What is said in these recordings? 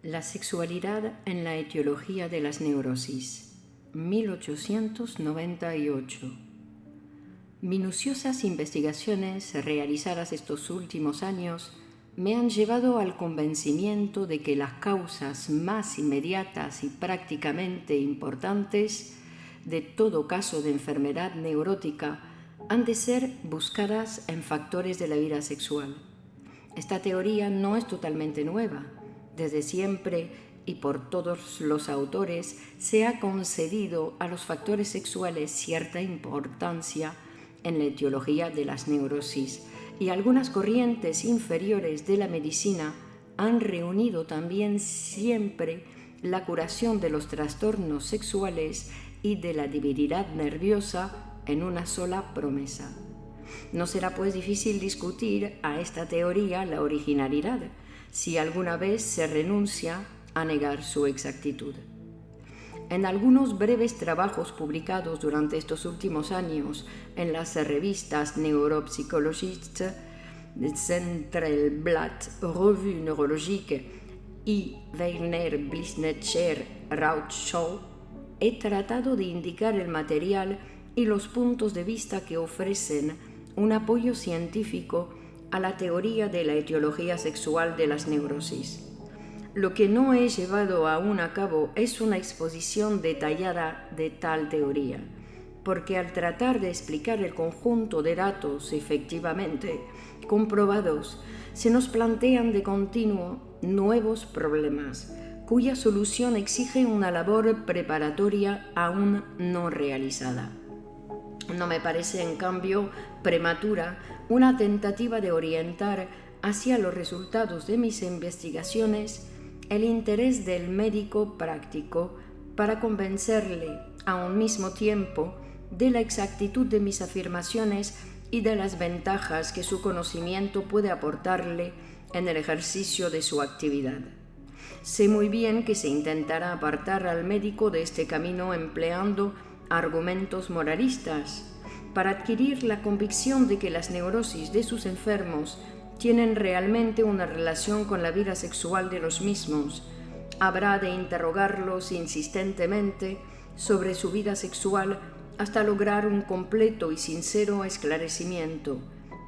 La sexualidad en la etiología de las neurosis, 1898. Minuciosas investigaciones realizadas estos últimos años me han llevado al convencimiento de que las causas más inmediatas y prácticamente importantes de todo caso de enfermedad neurótica han de ser buscadas en factores de la vida sexual. Esta teoría no es totalmente nueva. Desde siempre y por todos los autores se ha concedido a los factores sexuales cierta importancia en la etiología de las neurosis, y algunas corrientes inferiores de la medicina han reunido también siempre la curación de los trastornos sexuales y de la debilidad nerviosa en una sola promesa. No será pues difícil discutir a esta teoría la originalidad, si alguna vez se renuncia a negar su exactitud. En algunos breves trabajos publicados durante estos últimos años en las revistas Neuropsychologiste, Centralblatt, Revue Neurologique y Weiner Blissnetscher Rautschow, he tratado de indicar el material y los puntos de vista que ofrecen un apoyo científico a la teoría de la etiología sexual de las neurosis. Lo que no he llevado aún a cabo es una exposición detallada de tal teoría, porque al tratar de explicar el conjunto de datos efectivamente comprobados, se nos plantean de continuo nuevos problemas, cuya solución exige una labor preparatoria aún no realizada. No me parece, en cambio, prematura una tentativa de orientar hacia los resultados de mis investigaciones el interés del médico práctico para convencerle a un mismo tiempo de la exactitud de mis afirmaciones y de las ventajas que su conocimiento puede aportarle en el ejercicio de su actividad. Sé muy bien que se intentará apartar al médico de este camino empleando argumentos moralistas para adquirir la convicción de que las neurosis de sus enfermos tienen realmente una relación con la vida sexual de los mismos. Habrá de interrogarlos insistentemente sobre su vida sexual hasta lograr un completo y sincero esclarecimiento,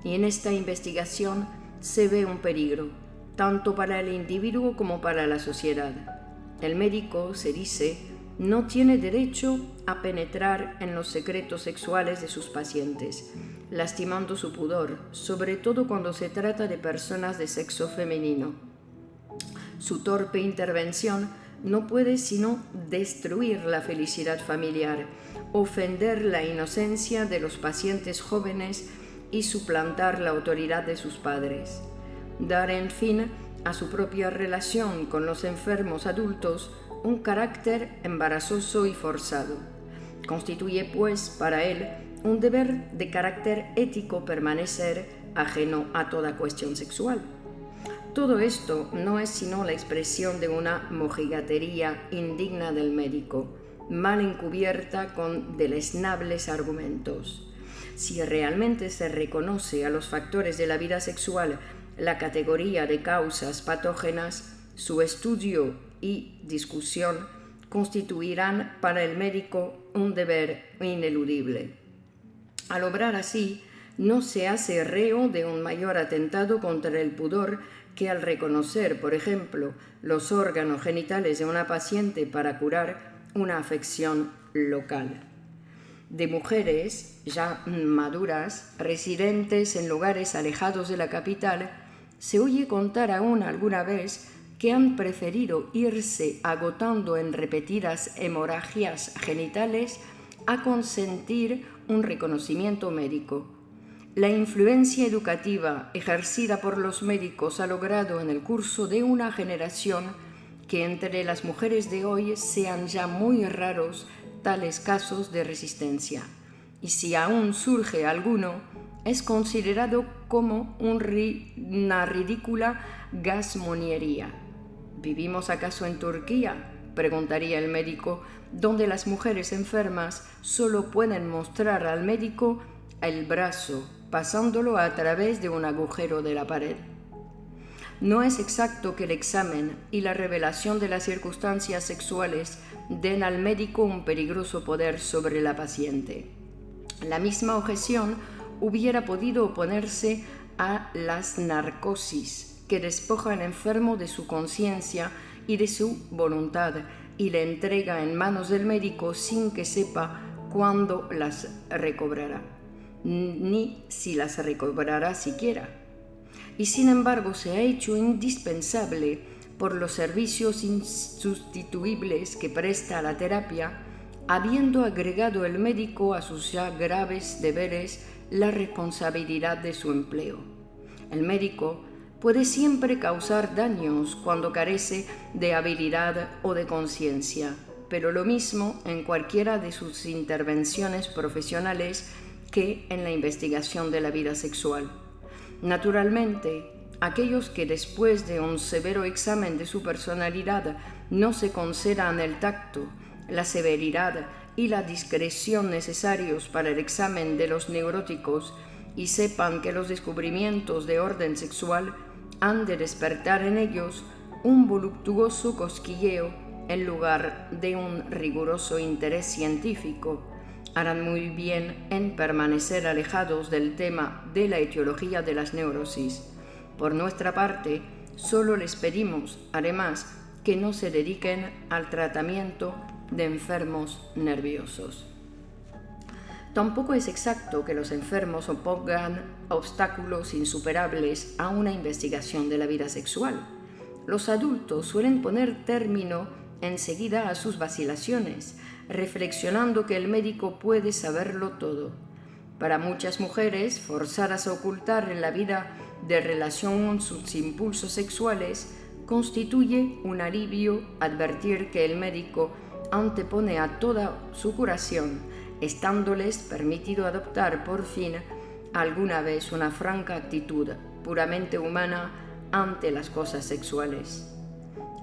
y en esta investigación se ve un peligro, tanto para el individuo como para la sociedad. El médico, se dice, no tiene derecho a penetrar en los secretos sexuales de sus pacientes, lastimando su pudor, sobre todo cuando se trata de personas de sexo femenino. Su torpe intervención no puede sino destruir la felicidad familiar, ofender la inocencia de los pacientes jóvenes y suplantar la autoridad de sus padres. Dar, en fin, a su propia relación con los enfermos adultos un carácter embarazoso y forzado. Constituye, pues, para él un deber de carácter ético permanecer ajeno a toda cuestión sexual. Todo esto no es sino la expresión de una mojigatería indigna del médico, mal encubierta con deleznables argumentos. Si realmente se reconoce a los factores de la vida sexual la categoría de causas patógenas, su estudio y discusión constituirán para el médico un deber ineludible. Al obrar así, no se hace reo de un mayor atentado contra el pudor que al reconocer, por ejemplo, los órganos genitales de una paciente para curar una afección local. De mujeres ya maduras, residentes en lugares alejados de la capital, se oye contar aún alguna vez que han preferido irse agotando en repetidas hemorragias genitales a consentir un reconocimiento médico. La influencia educativa ejercida por los médicos ha logrado en el curso de una generación que entre las mujeres de hoy sean ya muy raros tales casos de resistencia, y si aún surge alguno, es considerado como una ridícula gasmoniería. ¿Vivimos acaso en Turquía?, preguntaría el médico, donde las mujeres enfermas solo pueden mostrar al médico el brazo, pasándolo a través de un agujero de la pared. no es exacto que el examen y la revelación de las circunstancias sexuales den al médico un peligroso poder sobre la paciente. La misma objeción hubiera podido oponerse a las narcosis, que despoja al enfermo de su conciencia y de su voluntad y le entrega en manos del médico sin que sepa cuándo las recobrará, ni si las recobrará siquiera. Y sin embargo se ha hecho indispensable por los servicios insustituibles que presta a la terapia, habiendo agregado el médico a sus ya graves deberes la responsabilidad de su empleo. El médico puede siempre causar daños cuando carece de habilidad o de conciencia, pero lo mismo en cualquiera de sus intervenciones profesionales que en la investigación de la vida sexual. Naturalmente, aquellos que después de un severo examen de su personalidad no se concedan el tacto, la severidad y la discreción necesarios para el examen de los neuróticos y sepan que los descubrimientos de orden sexual han de despertar en ellos un voluptuoso cosquilleo en lugar de un riguroso interés científico, harán muy bien en permanecer alejados del tema de la etiología de las neurosis. Por nuestra parte, solo les pedimos, además, que no se dediquen al tratamiento de enfermos nerviosos. Tampoco es exacto que los enfermos opongan obstáculos insuperables a una investigación de la vida sexual. Los adultos suelen poner término enseguida a sus vacilaciones, reflexionando que el médico puede saberlo todo. Para muchas mujeres, forzadas a ocultar en la vida de relación sus impulsos sexuales, constituye un alivio advertir que el médico antepone a toda su curación, estándoles permitido adoptar por fin alguna vez una franca actitud puramente humana ante las cosas sexuales.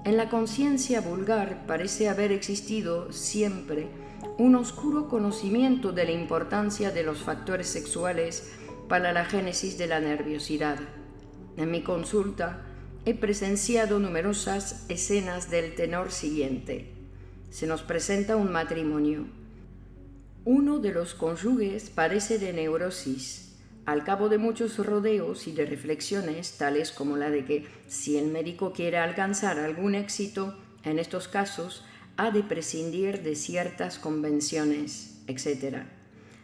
En la conciencia vulgar parece haber existido siempre un oscuro conocimiento de la importancia de los factores sexuales para la génesis de la nerviosidad. En mi consulta he presenciado numerosas escenas del tenor siguiente. Se nos presenta un matrimonio. Uno de los cónyuges padece de neurosis. Al cabo de muchos rodeos y de reflexiones, tales como la de que si el médico quiere alcanzar algún éxito, en estos casos ha de prescindir de ciertas convenciones, etc.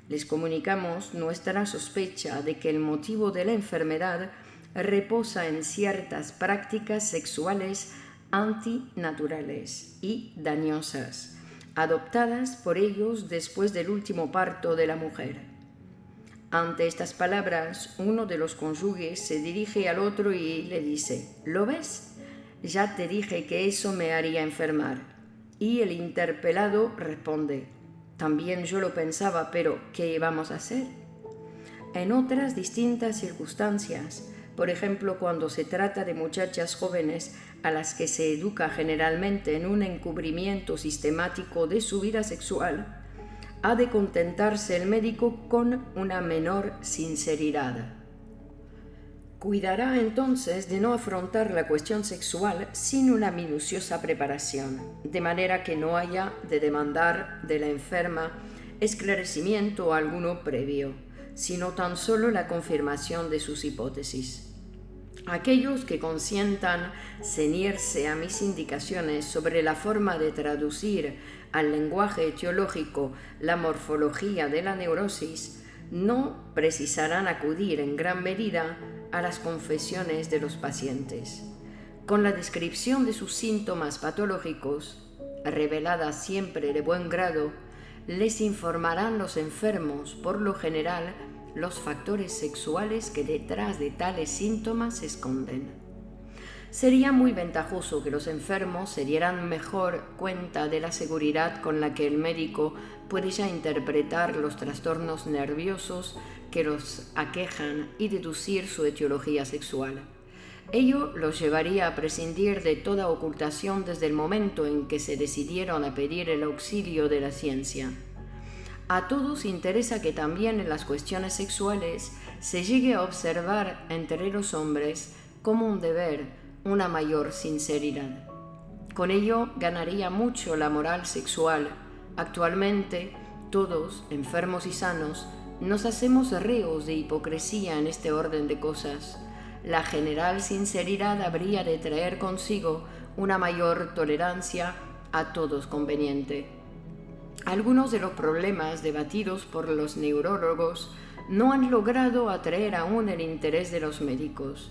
Les comunicamos nuestra sospecha de que el motivo de la enfermedad reposa en ciertas prácticas sexuales antinaturales y dañosas, adoptadas por ellos después del último parto de la mujer. Ante estas palabras, uno de los cónyuges se dirige al otro y le dice: ¿Lo ves? Ya te dije que eso me haría enfermar. Y el interpelado responde: también yo lo pensaba, pero ¿qué vamos a hacer? En otras distintas circunstancias, por ejemplo, cuando se trata de muchachas jóvenes a las que se educa generalmente en un encubrimiento sistemático de su vida sexual, ha de contentarse el médico con una menor sinceridad. Cuidará entonces de no afrontar la cuestión sexual sin una minuciosa preparación, de manera que no haya de demandar de la enferma esclarecimiento alguno previo, sino tan solo la confirmación de sus hipótesis. Aquellos que consientan ceñirse a mis indicaciones sobre la forma de traducir al lenguaje etiológico la morfología de la neurosis, no precisarán acudir en gran medida a las confesiones de los pacientes. Con la descripción de sus síntomas patológicos, revelada siempre de buen grado, les informarán los enfermos, por lo general, los factores sexuales que detrás de tales síntomas se esconden. Sería muy ventajoso que los enfermos se dieran mejor cuenta de la seguridad con la que el médico puede ya interpretar los trastornos nerviosos que los aquejan y deducir su etiología sexual. Ello los llevaría a prescindir de toda ocultación desde el momento en que se decidieron a pedir el auxilio de la ciencia. A todos interesa que también en las cuestiones sexuales se llegue a observar entre los hombres como un deber, una mayor sinceridad. Con ello ganaría mucho la moral sexual. Actualmente, todos, enfermos y sanos, nos hacemos reos de hipocresía en este orden de cosas. La general sinceridad habría de traer consigo una mayor tolerancia, a todos conveniente. Algunos de los problemas debatidos por los neurólogos no han logrado atraer aún el interés de los médicos.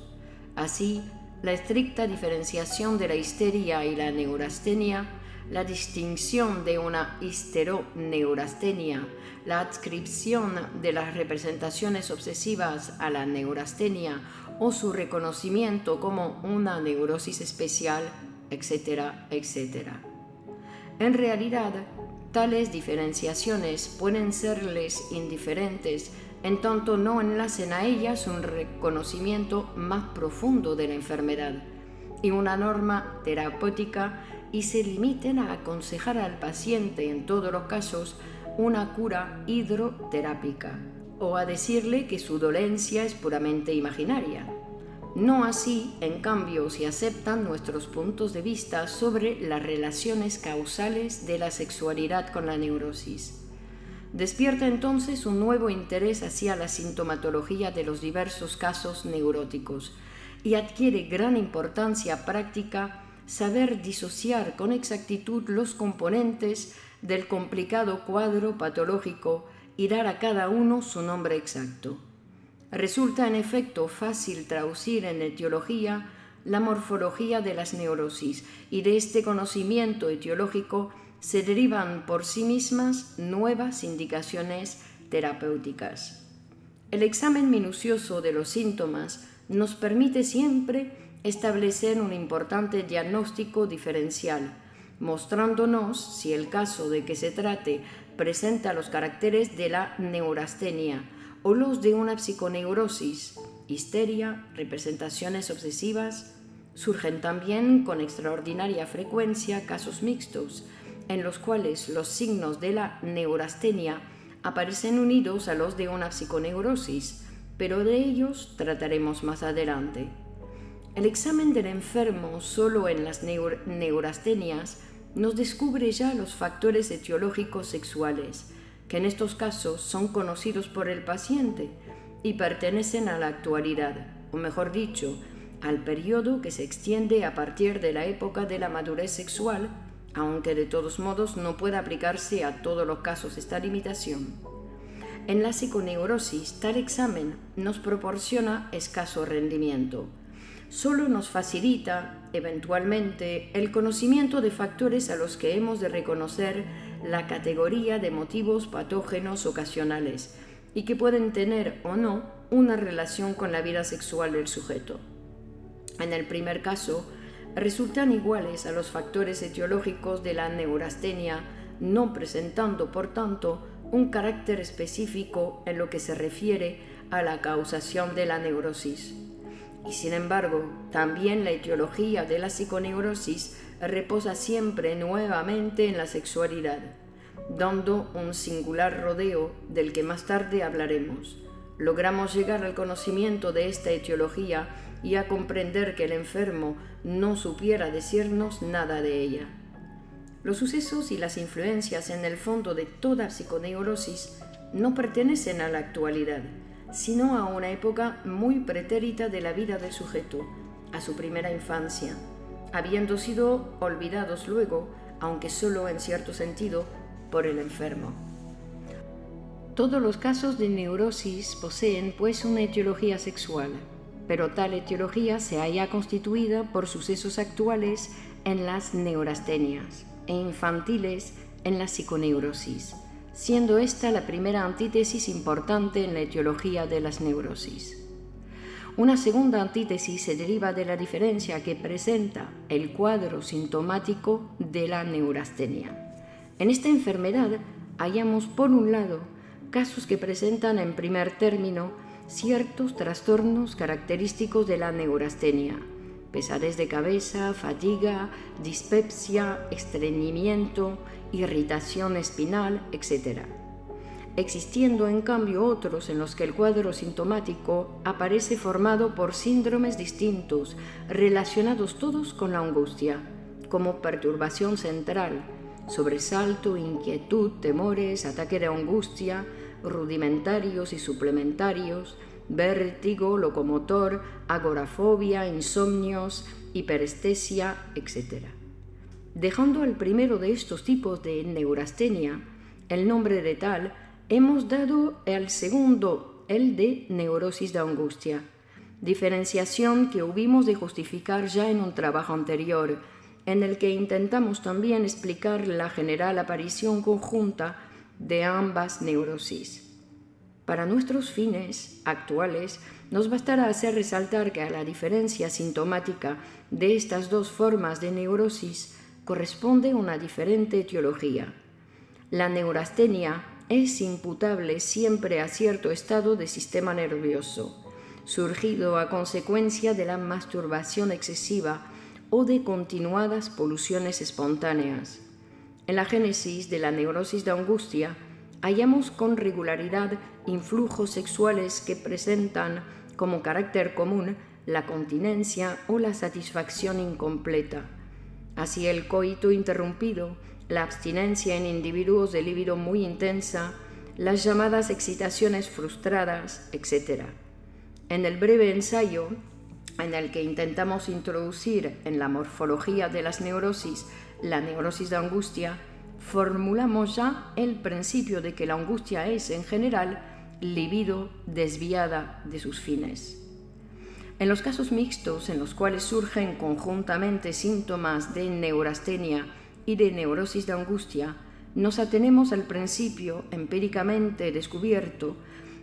Así, la estricta diferenciación de la histeria y la neurastenia, la distinción de una histeroneurastenia, la adscripción de las representaciones obsesivas a la neurastenia o su reconocimiento como una neurosis especial, etcétera, etcétera. En realidad, tales diferenciaciones pueden serles indiferentes en tanto no enlacen a ellas un reconocimiento más profundo de la enfermedad y una norma terapéutica y se limiten a aconsejar al paciente en todos los casos una cura hidroterápica o a decirle que su dolencia es puramente imaginaria. No así, en cambio, si aceptan nuestros puntos de vista sobre las relaciones causales de la sexualidad con la neurosis. Despierta entonces un nuevo interés hacia la sintomatología de los diversos casos neuróticos y adquiere gran importancia práctica saber disociar con exactitud los componentes del complicado cuadro patológico y dar a cada uno su nombre exacto. Resulta en efecto fácil traducir en etiología la morfología de las neurosis y de este conocimiento etiológico se derivan por sí mismas nuevas indicaciones terapéuticas. El examen minucioso de los síntomas nos permite siempre establecer un importante diagnóstico diferencial, mostrándonos si el caso de que se trate presenta los caracteres de la neurastenia o los de una psiconeurosis, histeria, representaciones obsesivas. Surgen también con extraordinaria frecuencia casos mixtos, en los cuales los signos de la neurastenia aparecen unidos a los de una psiconeurosis, pero de ellos trataremos más adelante. El examen del enfermo solo en las neurastenias nos descubre ya los factores etiológicos sexuales, que en estos casos son conocidos por el paciente y pertenecen a la actualidad, o mejor dicho, al periodo que se extiende a partir de la época de la madurez sexual, aunque de todos modos no puede aplicarse a todos los casos esta limitación. En la psiconeurosis, tal examen nos proporciona escaso rendimiento. Solo nos facilita, eventualmente, el conocimiento de factores a los que hemos de reconocer la categoría de motivos patógenos ocasionales y que pueden tener o no una relación con la vida sexual del sujeto. En el primer caso, resultan iguales a los factores etiológicos de la neurastenia, no presentando, por tanto, un carácter específico en lo que se refiere a la causación de la neurosis. Y sin embargo, también la etiología de la psiconeurosis reposa siempre nuevamente en la sexualidad, dando un singular rodeo del que más tarde hablaremos. Logramos llegar al conocimiento de esta etiología y a comprender que el enfermo no supiera decirnos nada de ella. Los sucesos y las influencias en el fondo de toda psiconeurosis no pertenecen a la actualidad, sino a una época muy pretérita de la vida del sujeto, a su primera infancia, habiendo sido olvidados luego, aunque solo en cierto sentido, por el enfermo. Todos los casos de neurosis poseen pues una etiología sexual, pero tal etiología se halla constituida por sucesos actuales en las neurastenias e infantiles en la psiconeurosis, siendo esta la primera antítesis importante en la etiología de las neurosis. Una segunda antítesis se deriva de la diferencia que presenta el cuadro sintomático de la neurastenia. En esta enfermedad hallamos, por un lado, casos que presentan en primer término ciertos trastornos característicos de la neurastenia: pesadez de cabeza, fatiga, dispepsia, estreñimiento, irritación espinal, etc. existiendo en cambio otros en los que el cuadro sintomático aparece formado por síndromes distintos, relacionados todos con la angustia, como perturbación central, sobresalto, inquietud, temores, ataque de angustia, rudimentarios y suplementarios, vértigo, locomotor, agorafobia, insomnios, hiperestesia, etc. Dejando al primero de estos tipos de neurastenia el nombre de tal, hemos dado al segundo el de neurosis de angustia, diferenciación que hubimos de justificar ya en un trabajo anterior, en el que intentamos también explicar la general aparición conjunta de ambas neurosis. Para nuestros fines actuales, nos bastará hacer resaltar que a la diferencia sintomática de estas dos formas de neurosis corresponde una diferente etiología. La neurastenia es imputable siempre a cierto estado del sistema nervioso, surgido a consecuencia de la masturbación excesiva o de continuadas poluciones espontáneas. En la génesis de la neurosis de angustia, hallamos con regularidad influjos sexuales que presentan como carácter común la continencia o la satisfacción incompleta. Así el coito interrumpido, la abstinencia en individuos de libido muy intensa, las llamadas excitaciones frustradas, etc. En el breve ensayo, en el que intentamos introducir en la morfología de las neurosis la neurosis de angustia, formulamos ya el principio de que la angustia es, en general, libido desviada de sus fines. En los casos mixtos, en los cuales surgen conjuntamente síntomas de neurastenia y de neurosis de angustia, nos atenemos al principio empíricamente descubierto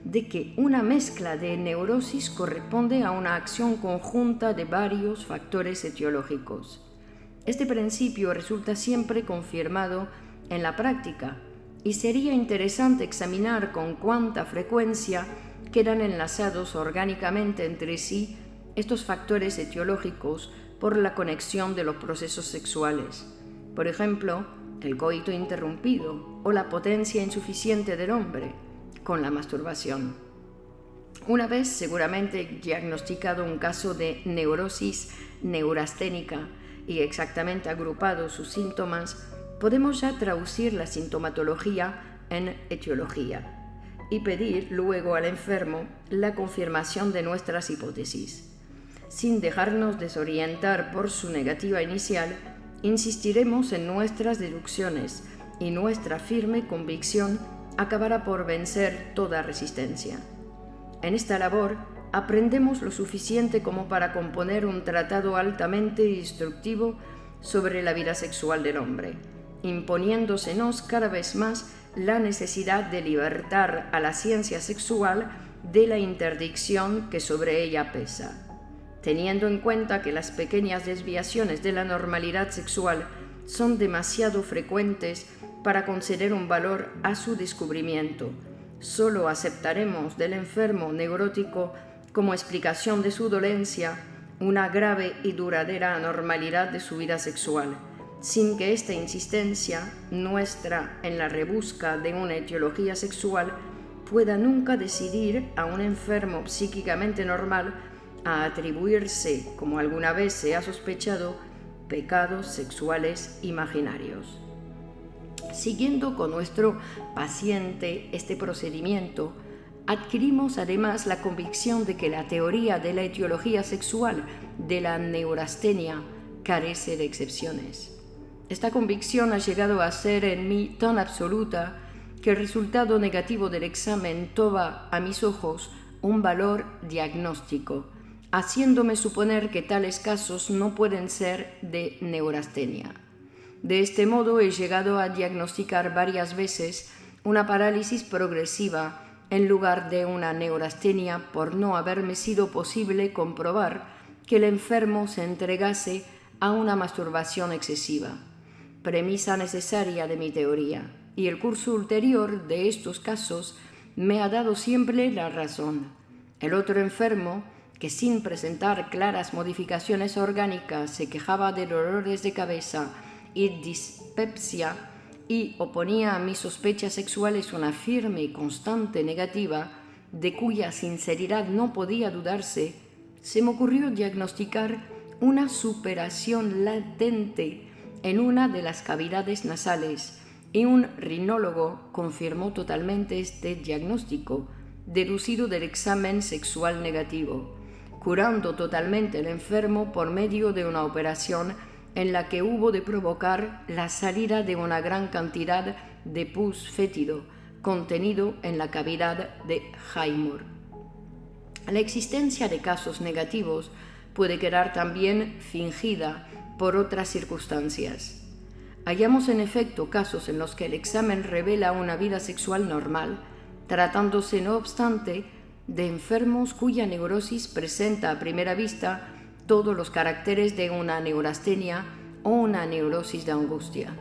de que una mezcla de neurosis corresponde a una acción conjunta de varios factores etiológicos. Este principio resulta siempre confirmado en la práctica y sería interesante examinar con cuánta frecuencia quedan enlazados orgánicamente entre sí estos factores etiológicos por la conexión de los procesos sexuales. Por ejemplo, el coito interrumpido o la potencia insuficiente del hombre con la masturbación. Una vez seguramente diagnosticado un caso de neurosis neurasténica y exactamente agrupados sus síntomas, podemos ya traducir la sintomatología en etiología y pedir luego al enfermo la confirmación de nuestras hipótesis. Sin dejarnos desorientar por su negativa inicial, insistiremos en nuestras deducciones y nuestra firme convicción acabará por vencer toda resistencia. En esta labor aprendemos lo suficiente como para componer un tratado altamente instructivo sobre la vida sexual del hombre, imponiéndosenos cada vez más la necesidad de libertar a la ciencia sexual de la interdicción que sobre ella pesa, teniendo en cuenta que las pequeñas desviaciones de la normalidad sexual son demasiado frecuentes para conceder un valor a su descubrimiento. Solo aceptaremos del enfermo neurótico como explicación de su dolencia una grave y duradera anormalidad de su vida sexual, sin que esta insistencia nuestra en la rebusca de una etiología sexual pueda nunca decidir a un enfermo psíquicamente normal a atribuirse, como alguna vez se ha sospechado, pecados sexuales imaginarios. Siguiendo con nuestro paciente este procedimiento, adquirimos además la convicción de que la teoría de la etiología sexual de la neurastenia carece de excepciones. Esta convicción ha llegado a ser en mí tan absoluta que el resultado negativo del examen toma a mis ojos un valor diagnóstico, haciéndome suponer que tales casos no pueden ser de neurastenia. De este modo he llegado a diagnosticar varias veces una parálisis progresiva en lugar de una neurastenia por no haberme sido posible comprobar que el enfermo se entregase a una masturbación excesiva, premisa necesaria de mi teoría, y el curso ulterior de estos casos me ha dado siempre la razón. El otro enfermo, que sin presentar claras modificaciones orgánicas se quejaba de dolores de cabeza y dispepsia, y oponía a mis sospechas sexuales una firme y constante negativa de cuya sinceridad no podía dudarse, se me ocurrió diagnosticar una superación latente en una de las cavidades nasales y un rinólogo confirmó totalmente este diagnóstico, deducido del examen sexual negativo, curando totalmente al enfermo por medio de una operación en la que hubo de provocar la salida de una gran cantidad de pus fétido contenido en la cavidad de Highmore. La existencia de casos negativos puede quedar también fingida por otras circunstancias. Hallamos en efecto casos en los que el examen revela una vida sexual normal, tratándose no obstante de enfermos cuya neurosis presenta a primera vista todos los caracteres de una neurastenia o una neurosis de angustia.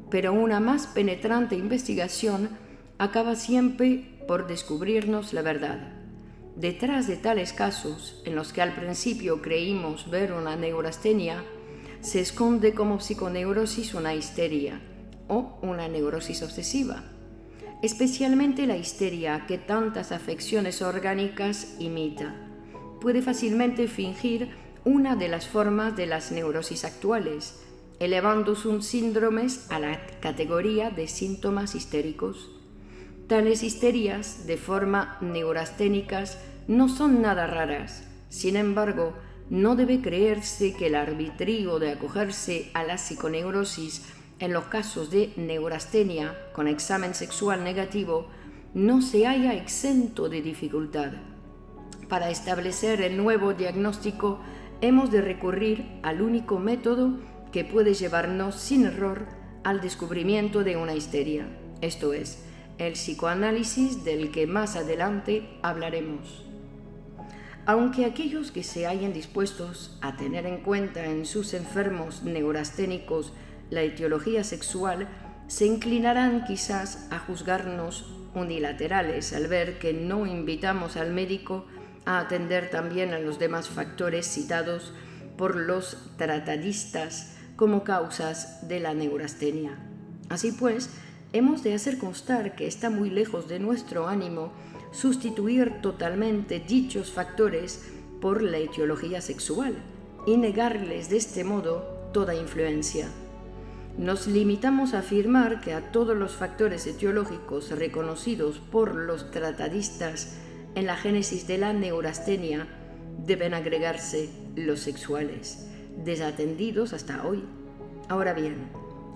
Pero una más penetrante investigación acaba siempre por descubrirnos la verdad. Detrás de tales casos, en los que al principio creímos ver una neurastenia, se esconde como psiconeurosis una histeria o una neurosis obsesiva, especialmente la histeria que tantas afecciones orgánicas imita. Puede fácilmente fingir una de las formas de las neurosis actuales, elevando sus síndromes a la categoría de síntomas histéricos. Tales histerias de forma neurasténicas no son nada raras. Sin embargo, no debe creerse que el arbitrio de acogerse a la psiconeurosis en los casos de neurastenia con examen sexual negativo no se haya exento de dificultad. Para establecer el nuevo diagnóstico hemos de recurrir al único método que puede llevarnos sin error al descubrimiento de una histeria, esto es, el psicoanálisis del que más adelante hablaremos. Aunque aquellos que se hallen dispuestos a tener en cuenta en sus enfermos neurasténicos la etiología sexual, se inclinarán quizás a juzgarnos unilaterales al ver que no invitamos al médico a atender también a los demás factores citados por los tratadistas como causas de la neurastenia. Así pues, hemos de hacer constar que está muy lejos de nuestro ánimo sustituir totalmente dichos factores por la etiología sexual y negarles de este modo toda influencia. Nos limitamos a afirmar que a todos los factores etiológicos reconocidos por los tratadistas en la génesis de la neurastenia deben agregarse los sexuales, desatendidos hasta hoy. Ahora bien,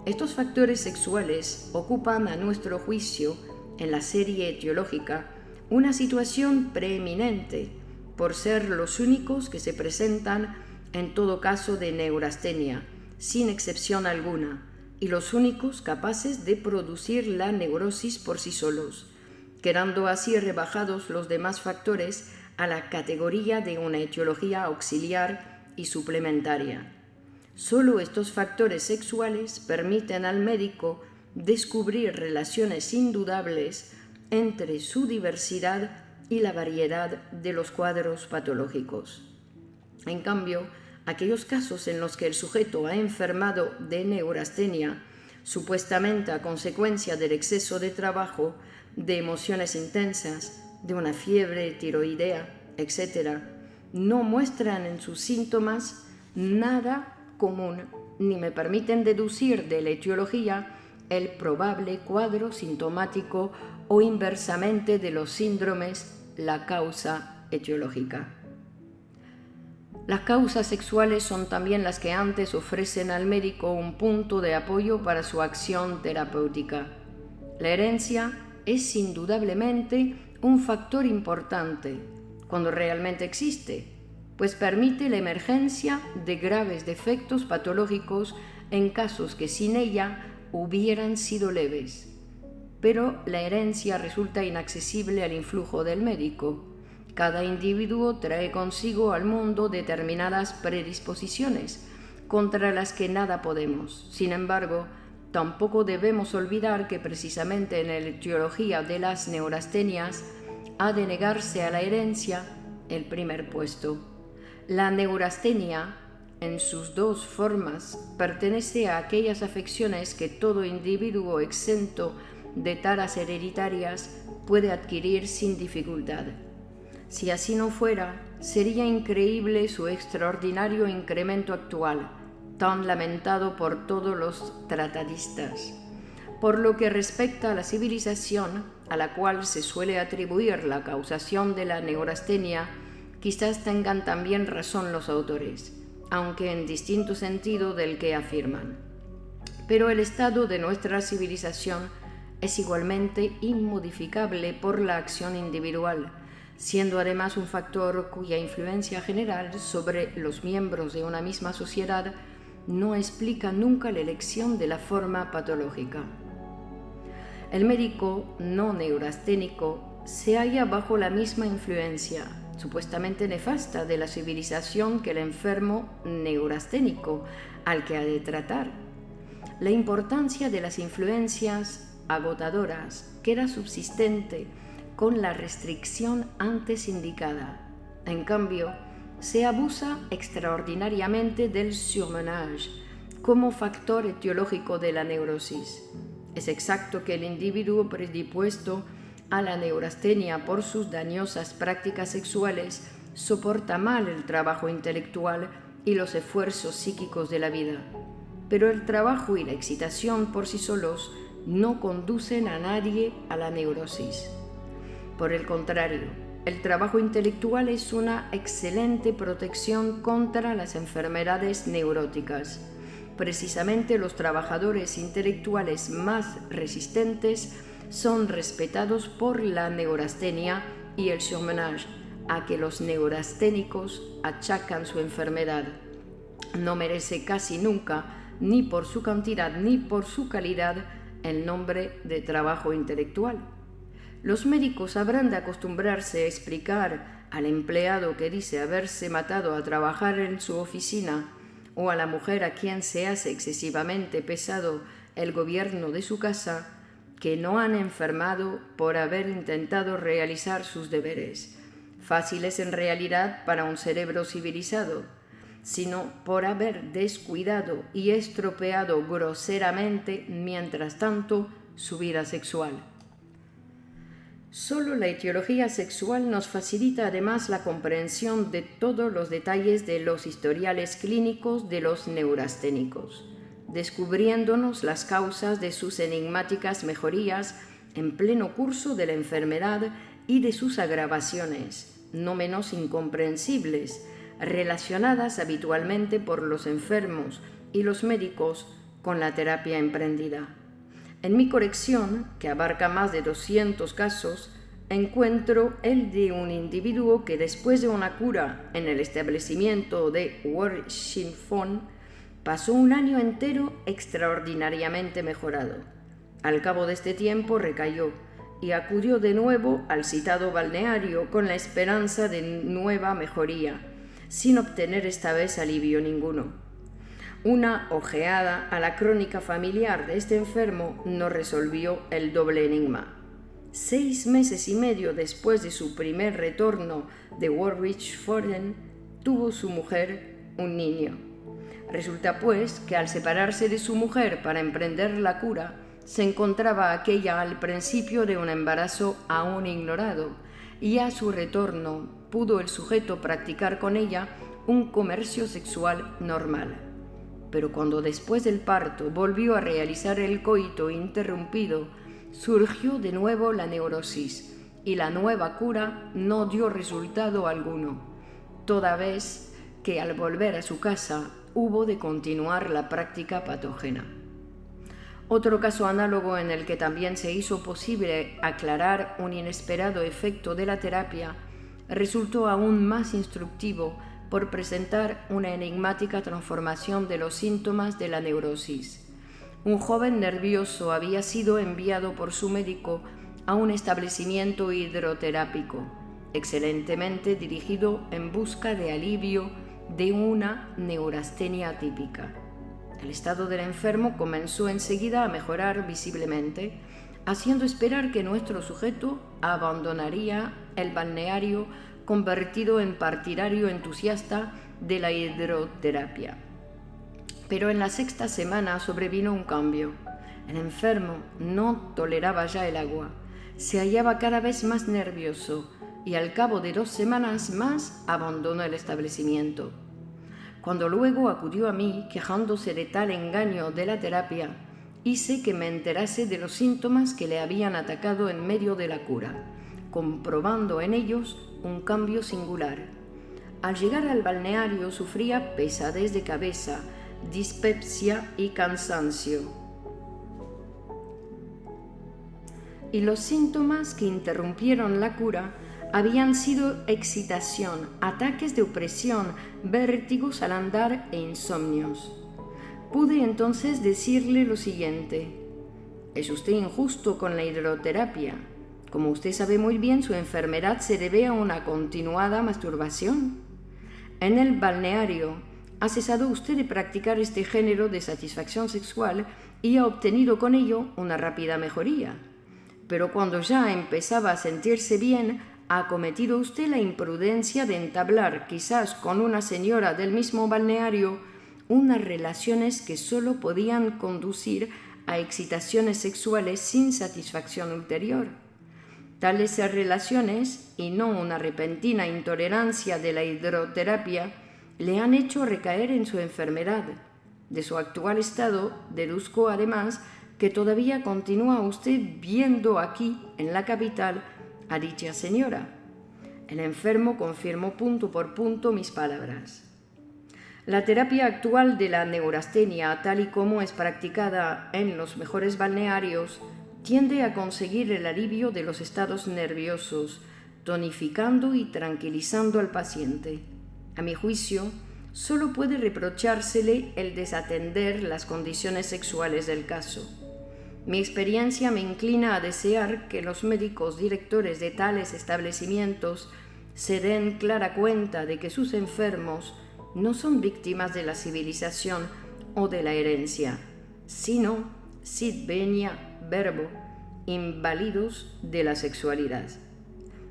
estos factores sexuales ocupan a nuestro juicio en la serie etiológica una situación preeminente por ser los únicos que se presentan en todo caso de neurastenia, sin excepción alguna, y los únicos capaces de producir la neurosis por sí solos, quedando así rebajados los demás factores a la categoría de una etiología auxiliar y suplementaria. Solo estos factores sexuales permiten al médico descubrir relaciones indudables entre su diversidad y la variedad de los cuadros patológicos. En cambio, aquellos casos en los que el sujeto ha enfermado de neurastenia, supuestamente a consecuencia del exceso de trabajo, de emociones intensas, de una fiebre tiroidea, etc., no muestran en sus síntomas nada común, ni me permiten deducir de la etiología el probable cuadro sintomático o inversamente de los síndromes la causa etiológica. Las causas sexuales son también las que antes ofrecen al médico un punto de apoyo para su acción terapéutica. La herencia es indudablemente un factor importante, cuando realmente existe, pues permite la emergencia de graves defectos patológicos en casos que sin ella hubieran sido leves. Pero la herencia resulta inaccesible al influjo del médico. Cada individuo trae consigo al mundo determinadas predisposiciones, contra las que nada podemos. Sin embargo, tampoco debemos olvidar que precisamente en la etiología de las neurastenias ha de negarse a la herencia el primer puesto. La neurastenia, en sus dos formas, pertenece a aquellas afecciones que todo individuo exento de taras hereditarias puede adquirir sin dificultad. Si así no fuera, sería increíble su extraordinario incremento actual, tan lamentado por todos los tratadistas. Por lo que respecta a la civilización, a la cual se suele atribuir la causación de la neurastenia, quizás tengan también razón los autores, aunque en distinto sentido del que afirman. Pero el estado de nuestra civilización es igualmente inmodificable por la acción individual, siendo además un factor cuya influencia general sobre los miembros de una misma sociedad no explica nunca la elección de la forma patológica. El médico no neurasténico se halla bajo la misma influencia, supuestamente nefasta, de la civilización que el enfermo neurasténico, al que ha de tratar. La importancia de las influencias agotadoras queda subsistente con la restricción antes indicada. En cambio, se abusa extraordinariamente del surmenage como factor etiológico de la neurosis. Es exacto que el individuo predispuesto a la neurastenia por sus dañosas prácticas sexuales soporta mal el trabajo intelectual y los esfuerzos psíquicos de la vida, pero el trabajo y la excitación por sí solos no conducen a nadie a la neurosis. Por el contrario, el trabajo intelectual es una excelente protección contra las enfermedades neuróticas. Precisamente los trabajadores intelectuales más resistentes son respetados por la neurastenia y el surmenage, a que los neurasténicos achacan su enfermedad. No merece casi nunca, ni por su cantidad ni por su calidad, el nombre de trabajo intelectual. Los médicos habrán de acostumbrarse a explicar al empleado que dice haberse matado a trabajar en su oficina, o a la mujer a quien se hace excesivamente pesado el gobierno de su casa, que no han enfermado por haber intentado realizar sus deberes, fáciles en realidad para un cerebro civilizado, sino por haber descuidado y estropeado groseramente, mientras tanto, su vida sexual. Solo la etiología sexual nos facilita además la comprensión de todos los detalles de los historiales clínicos de los neurasténicos, descubriéndonos las causas de sus enigmáticas mejorías en pleno curso de la enfermedad y de sus agravaciones, no menos incomprensibles, relacionadas habitualmente por los enfermos y los médicos con la terapia emprendida. En mi colección, que abarca más de 200 casos, encuentro el de un individuo que después de una cura en el establecimiento de Washington pasó un año entero extraordinariamente mejorado. Al cabo de este tiempo recayó y acudió de nuevo al citado balneario con la esperanza de nueva mejoría, sin obtener esta vez alivio ninguno. Una ojeada a la crónica familiar de este enfermo no resolvió el doble enigma. 6 meses y medio después de su primer retorno de Warwick-Foden, tuvo su mujer un niño. Resulta pues que al separarse de su mujer para emprender la cura, se encontraba aquella al principio de un embarazo aún ignorado, y a su retorno pudo el sujeto practicar con ella un comercio sexual normal. Pero cuando después del parto volvió a realizar el coito interrumpido, surgió de nuevo la neurosis y la nueva cura no dio resultado alguno, toda vez que al volver a su casa hubo de continuar la práctica patógena. Otro caso análogo en el que también se hizo posible aclarar un inesperado efecto de la terapia resultó aún más instructivo por presentar una enigmática transformación de los síntomas de la neurosis. Un joven nervioso había sido enviado por su médico a un establecimiento hidroterápico, excelentemente dirigido en busca de alivio de una neurastenia típica. El estado del enfermo comenzó enseguida a mejorar visiblemente, haciendo esperar que nuestro sujeto abandonaría el balneario convertido en partidario entusiasta de la hidroterapia. Pero en la sexta semana sobrevino un cambio. El enfermo no toleraba ya el agua, se hallaba cada vez más nervioso y al cabo de 2 semanas más abandonó el establecimiento. Cuando luego acudió a mí quejándose de tal engaño de la terapia, hice que me enterase de los síntomas que le habían atacado en medio de la cura, comprobando en ellos un cambio singular. Al llegar al balneario sufría pesadez de cabeza, dispepsia y cansancio. Y los síntomas que interrumpieron la cura habían sido excitación, ataques de opresión, vértigos al andar e insomnios. Pude entonces decirle lo siguiente: ¿es usted injusto con la hidroterapia? Como usted sabe muy bien, su enfermedad se debe a una continuada masturbación. En el balneario ha cesado usted de practicar este género de satisfacción sexual y ha obtenido con ello una rápida mejoría. Pero cuando ya empezaba a sentirse bien, ha cometido usted la imprudencia de entablar, quizás con una señora del mismo balneario, unas relaciones que solo podían conducir a excitaciones sexuales sin satisfacción ulterior. Tales relaciones, y no una repentina intolerancia de la hidroterapia, le han hecho recaer en su enfermedad. De su actual estado, deduzco además que todavía continúa usted viendo aquí, en la capital, a dicha señora. El enfermo confirmó punto por punto mis palabras. La terapia actual de la neurastenia, tal y como es practicada en los mejores balnearios, tiende a conseguir el alivio de los estados nerviosos, tonificando y tranquilizando al paciente. A mi juicio, solo puede reprochársele el desatender las condiciones sexuales del caso. Mi experiencia me inclina a desear que los médicos directores de tales establecimientos se den clara cuenta de que sus enfermos no son víctimas de la civilización o de la herencia, sino, sit venia verbo, inválidos de la sexualidad.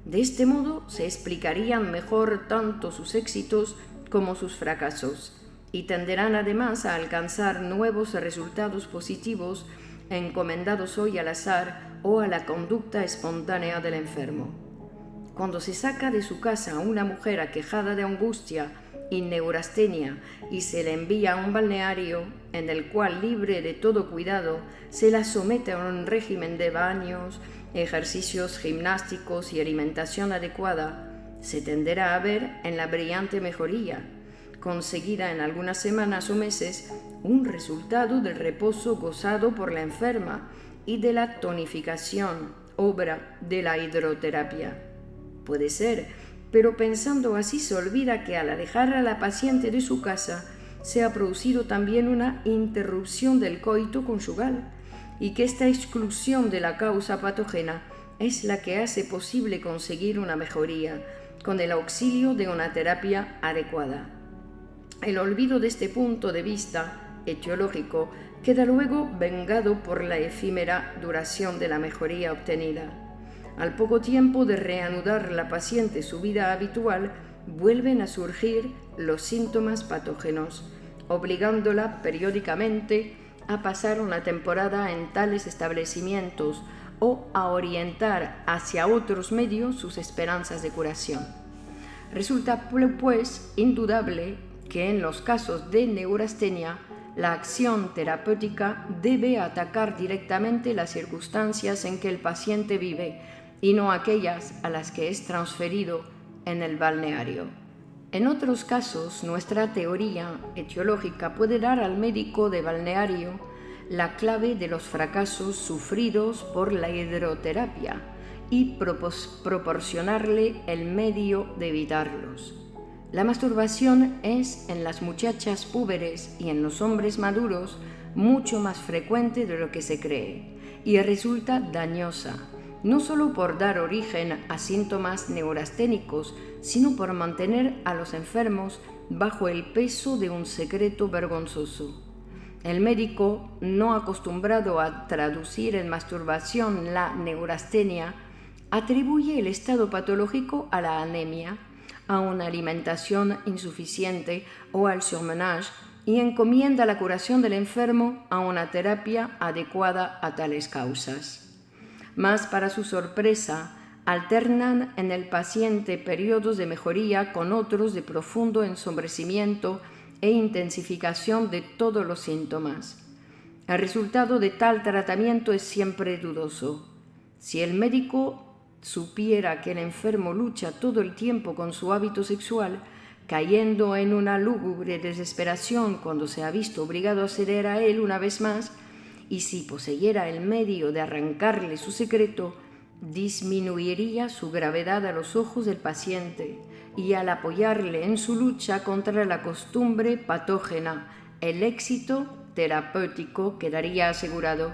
De este modo se explicarían mejor tanto sus éxitos como sus fracasos y tenderán además a alcanzar nuevos resultados positivos encomendados hoy al azar o a la conducta espontánea del enfermo. Cuando se saca de su casa a una mujer aquejada de angustia y neurastenia y se le envía a un balneario en el cual, libre de todo cuidado, se la somete a un régimen de baños, ejercicios gimnásticos y alimentación adecuada, se tenderá a ver en la brillante mejoría, conseguida en algunas semanas o meses, un resultado del reposo gozado por la enferma y de la tonificación, obra de la hidroterapia. Puede ser, pero pensando así se olvida que al alejar a la paciente de su casa se ha producido también una interrupción del coito conyugal y que esta exclusión de la causa patógena es la que hace posible conseguir una mejoría con el auxilio de una terapia adecuada. El olvido de este punto de vista etiológico queda luego vengado por la efímera duración de la mejoría obtenida. Al poco tiempo de reanudar la paciente su vida habitual, vuelven a surgir los síntomas patógenos, obligándola periódicamente a pasar una temporada en tales establecimientos o a orientar hacia otros medios sus esperanzas de curación. Resulta, pues, indudable que en los casos de neurastenia, la acción terapéutica debe atacar directamente las circunstancias en que el paciente vive y no aquellas a las que es transferido en el balneario. En otros casos, nuestra teoría etiológica puede dar al médico de balneario la clave de los fracasos sufridos por la hidroterapia y proporcionarle el medio de evitarlos. La masturbación es en las muchachas púberes y en los hombres maduros mucho más frecuente de lo que se cree y resulta dañosa, no solo por dar origen a síntomas neurasténicos, sino por mantener a los enfermos bajo el peso de un secreto vergonzoso. El médico, no acostumbrado a traducir en masturbación la neurastenia, atribuye el estado patológico a la anemia, a una alimentación insuficiente o al surmenage y encomienda la curación del enfermo a una terapia adecuada a tales causas. Mas, para su sorpresa, alternan en el paciente periodos de mejoría con otros de profundo ensombrecimiento e intensificación de todos los síntomas. El resultado de tal tratamiento es siempre dudoso. Si el médico supiera que el enfermo lucha todo el tiempo con su hábito sexual, cayendo en una lúgubre desesperación cuando se ha visto obligado a ceder a él una vez más, y si poseyera el medio de arrancarle su secreto, disminuiría su gravedad a los ojos del paciente, y al apoyarle en su lucha contra la costumbre patógena, el éxito terapéutico quedaría asegurado.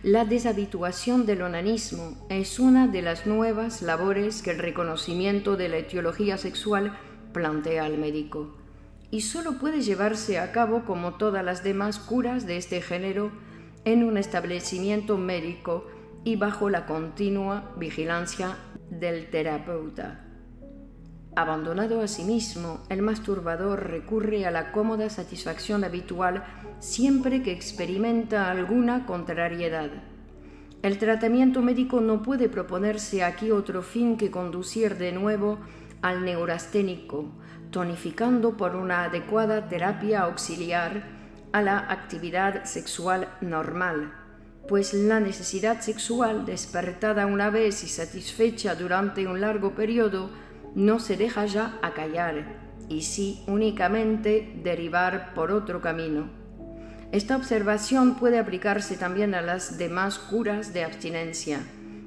La deshabituación del onanismo es una de las nuevas labores que el reconocimiento de la etiología sexual plantea al médico, y solo puede llevarse a cabo, como todas las demás curas de este género, en un establecimiento médico y bajo la continua vigilancia del terapeuta. Abandonado a sí mismo, el masturbador recurre a la cómoda satisfacción habitual siempre que experimenta alguna contrariedad. El tratamiento médico no puede proponerse aquí otro fin que conducir de nuevo al neurasténico, tonificando por una adecuada terapia auxiliar a la actividad sexual normal, pues la necesidad sexual, despertada una vez y satisfecha durante un largo periodo, no se deja ya acallar, y sí únicamente derivar por otro camino. Esta observación puede aplicarse también a las demás curas de abstinencia,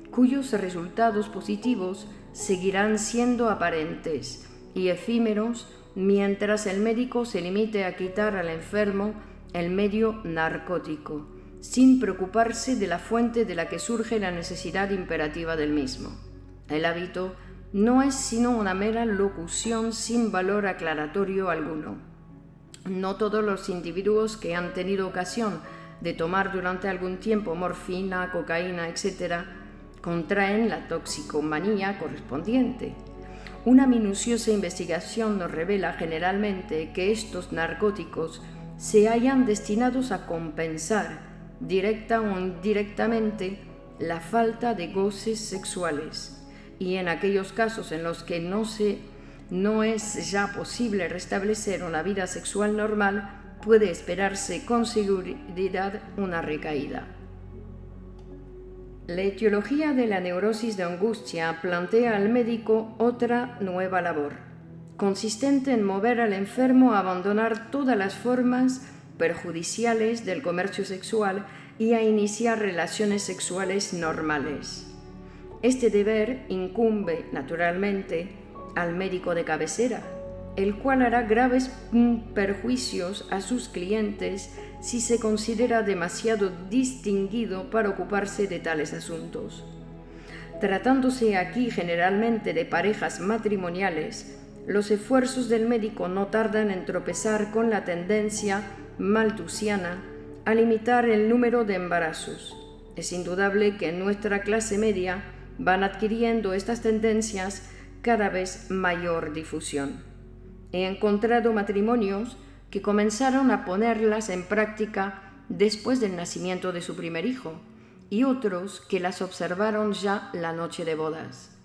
cuyos resultados positivos seguirán siendo aparentes y efímeros mientras el médico se limite a quitar al enfermo el medio narcótico, sin preocuparse de la fuente de la que surge la necesidad imperativa del mismo. El hábito no es sino una mera locución sin valor aclaratorio alguno. No todos los individuos que han tenido ocasión de tomar durante algún tiempo morfina, cocaína, etc., contraen la toxicomanía correspondiente. Una minuciosa investigación nos revela generalmente que estos narcóticos se hallan destinados a compensar, directa o indirectamente, la falta de goces sexuales, y en aquellos casos en los que no es ya posible restablecer una vida sexual normal, puede esperarse con seguridad una recaída. La etiología de la neurosis de angustia plantea al médico otra nueva labor, consistente en mover al enfermo a abandonar todas las formas perjudiciales del comercio sexual y a iniciar relaciones sexuales normales. Este deber incumbe, naturalmente, al médico de cabecera, el cual hará graves perjuicios a sus clientes si se considera demasiado distinguido para ocuparse de tales asuntos. Tratándose aquí generalmente de parejas matrimoniales, los esfuerzos del médico no tardan en tropezar con la tendencia malthusiana a limitar el número de embarazos. Es indudable que en nuestra clase media van adquiriendo estas tendencias cada vez mayor difusión. He encontrado matrimonios que comenzaron a ponerlas en práctica después del nacimiento de su primer hijo, y otros que las observaron ya la noche de bodas.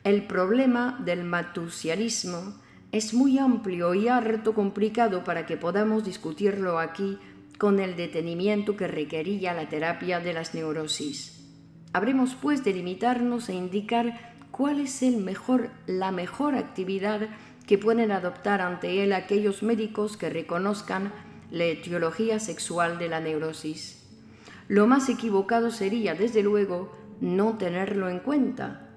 El problema del malthusianismo es muy amplio y harto complicado para que podamos discutirlo aquí con el detenimiento que requería la terapia de las neurosis. Habremos pues de limitarnos a indicar cuál es la mejor actividad que pueden adoptar ante él aquellos médicos que reconozcan la etiología sexual de la neurosis. Lo más equivocado sería, desde luego, no tenerlo en cuenta,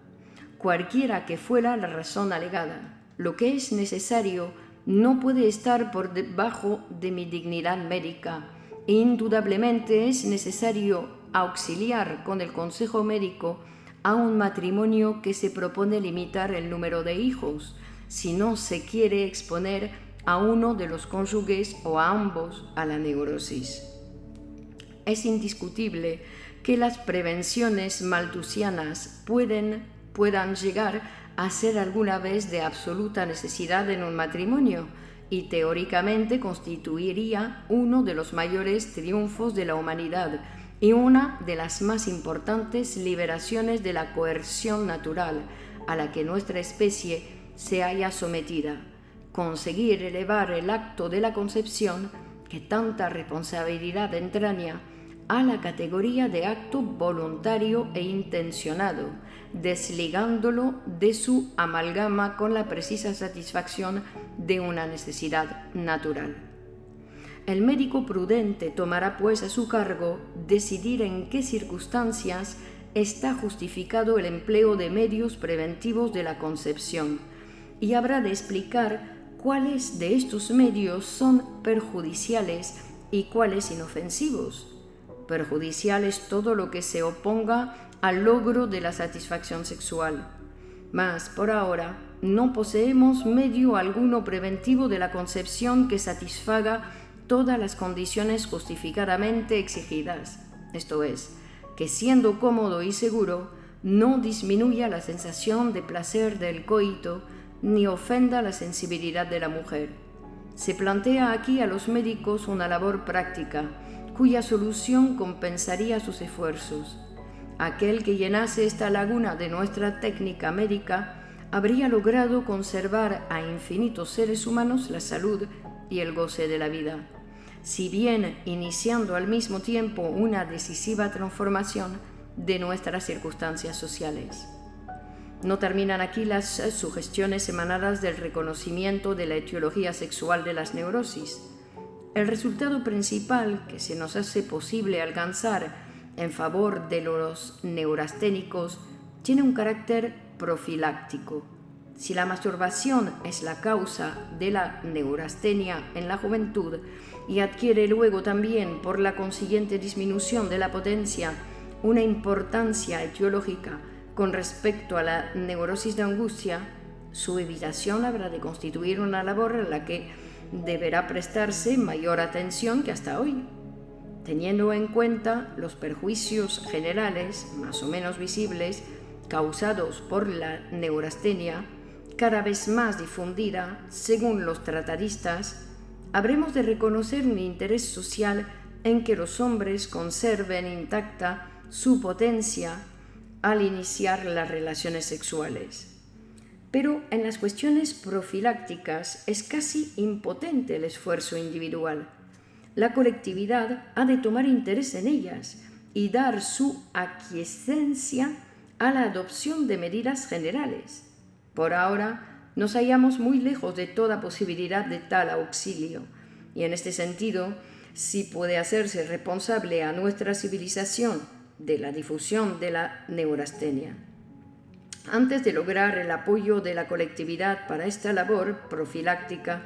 cualquiera que fuera la razón alegada. Lo que es necesario no puede estar por debajo de mi dignidad médica, e indudablemente es necesario auxiliar con el consejo médico a un matrimonio que se propone limitar el número de hijos, si no se quiere exponer a uno de los cónyuges o a ambos a la neurosis. Es indiscutible que las prevenciones malthusianas puedan llegar a ser alguna vez de absoluta necesidad en un matrimonio y teóricamente constituiría uno de los mayores triunfos de la humanidad y una de las más importantes liberaciones de la coerción natural a la que nuestra especie se haya sometida, conseguir elevar el acto de la concepción, que tanta responsabilidad entraña, a la categoría de acto voluntario e intencionado, desligándolo de su amalgama con la precisa satisfacción de una necesidad natural. El médico prudente tomará pues a su cargo decidir en qué circunstancias está justificado el empleo de medios preventivos de la concepción y habrá de explicar cuáles de estos medios son perjudiciales y cuáles inofensivos. Perjudicial es todo lo que se oponga al logro de la satisfacción sexual. Mas, por ahora, no poseemos medio alguno preventivo de la concepción que satisfaga todas las condiciones justificadamente exigidas, esto es, que siendo cómodo y seguro, no disminuya la sensación de placer del coito ni ofenda la sensibilidad de la mujer. Se plantea aquí a los médicos una labor práctica, cuya solución compensaría sus esfuerzos. Aquel que llenase esta laguna de nuestra técnica médica habría logrado conservar a infinitos seres humanos la salud y el goce de la vida, si bien iniciando al mismo tiempo una decisiva transformación de nuestras circunstancias sociales. No terminan aquí las sugestiones emanadas del reconocimiento de la etiología sexual de las neurosis. El resultado principal que se nos hace posible alcanzar en favor de los neurasténicos tiene un carácter profiláctico. Si la masturbación es la causa de la neurastenia en la juventud y adquiere luego también por la consiguiente disminución de la potencia una importancia etiológica con respecto a la neurosis de angustia, su evitación habrá de constituir una labor a la que deberá prestarse mayor atención que hasta hoy, teniendo en cuenta los perjuicios generales, más o menos visibles, causados por la neurastenia, cada vez más difundida, según los tratadistas. Habremos de reconocer un interés social en que los hombres conserven intacta su potencia al iniciar las relaciones sexuales. Pero en las cuestiones profilácticas es casi impotente el esfuerzo individual. La colectividad ha de tomar interés en ellas y dar su aquiescencia a la adopción de medidas generales. Por ahora nos hallamos muy lejos de toda posibilidad de tal auxilio, y en este sentido, si puede hacerse responsable a nuestra civilización de la difusión de la neurastenia. Antes de lograr el apoyo de la colectividad para esta labor profiláctica,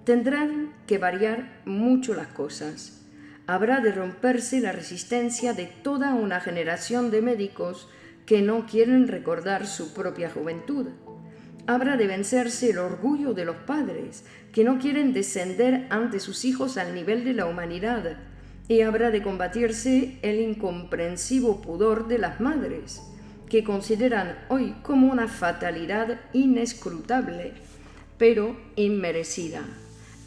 tendrán que variar mucho las cosas. Habrá de romperse la resistencia de toda una generación de médicos que no quieren recordar su propia juventud. Habrá de vencerse el orgullo de los padres, que no quieren descender ante sus hijos al nivel de la humanidad, y habrá de combatirse el incomprensivo pudor de las madres, que consideran hoy como una fatalidad inescrutable, pero inmerecida,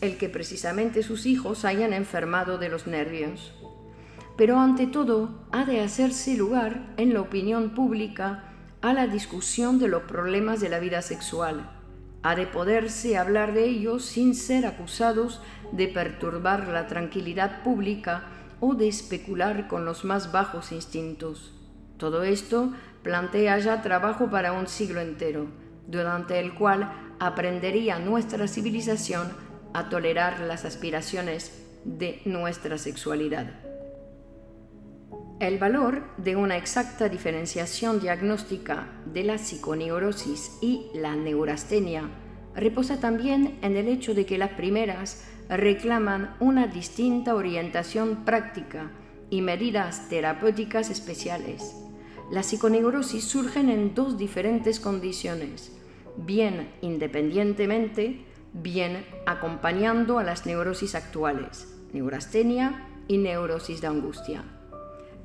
el que precisamente sus hijos hayan enfermado de los nervios. Pero ante todo, ha de hacerse lugar en la opinión pública a la discusión de los problemas de la vida sexual. Ha de poderse hablar de ellos sin ser acusados de perturbar la tranquilidad pública o de especular con los más bajos instintos. Todo esto plantea ya trabajo para un siglo entero, durante el cual aprendería nuestra civilización a tolerar las aspiraciones de nuestra sexualidad. El valor de una exacta diferenciación diagnóstica de la psiconeurosis y la neurastenia reposa también en el hecho de que las primeras reclaman una distinta orientación práctica y medidas terapéuticas especiales. La psiconeurosis surgen en dos diferentes condiciones, bien independientemente, bien acompañando a las neurosis actuales, neurastenia y neurosis de angustia.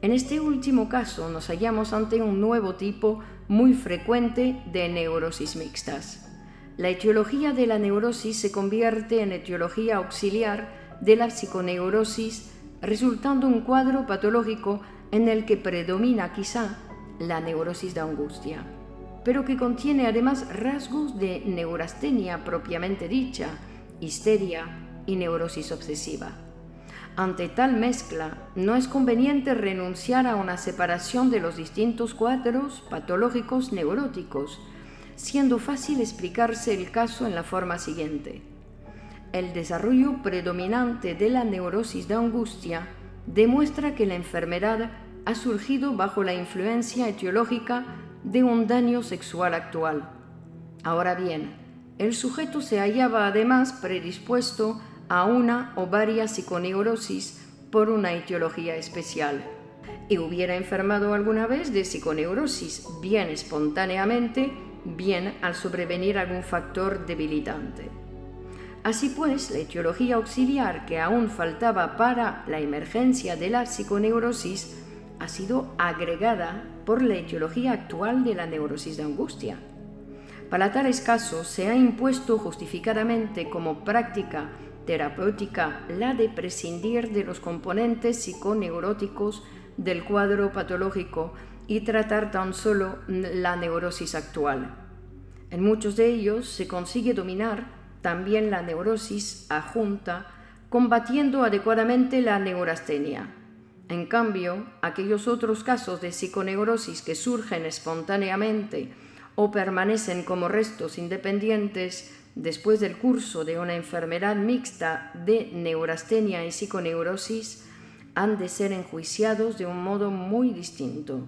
En este último caso nos hallamos ante un nuevo tipo muy frecuente de neurosis mixtas. La etiología de la neurosis se convierte en etiología auxiliar de la psiconeurosis, resultando un cuadro patológico en el que predomina quizá la neurosis de angustia, pero que contiene además rasgos de neurastenia propiamente dicha, histeria y neurosis obsesiva. Ante tal mezcla, no es conveniente renunciar a una separación de los distintos cuadros patológicos neuróticos, siendo fácil explicarse el caso en la forma siguiente. El desarrollo predominante de la neurosis de angustia demuestra que la enfermedad ha surgido bajo la influencia etiológica de un daño sexual actual. Ahora bien, el sujeto se hallaba además predispuesto a una o varias psiconeurosis por una etiología especial, y hubiera enfermado alguna vez de psiconeurosis, bien espontáneamente, bien al sobrevenir algún factor debilitante. Así pues, la etiología auxiliar que aún faltaba para la emergencia de la psiconeurosis ha sido agregada por la etiología actual de la neurosis de angustia. Para tales casos se ha impuesto justificadamente como práctica terapéutica la de prescindir de los componentes psiconeuróticos del cuadro patológico y tratar tan solo la neurosis actual. En muchos de ellos se consigue dominar también la neurosis adjunta, combatiendo adecuadamente la neurastenia. En cambio, aquellos otros casos de psiconeurosis que surgen espontáneamente o permanecen como restos independientes después del curso de una enfermedad mixta de neurastenia y psiconeurosis, han de ser enjuiciados de un modo muy distinto.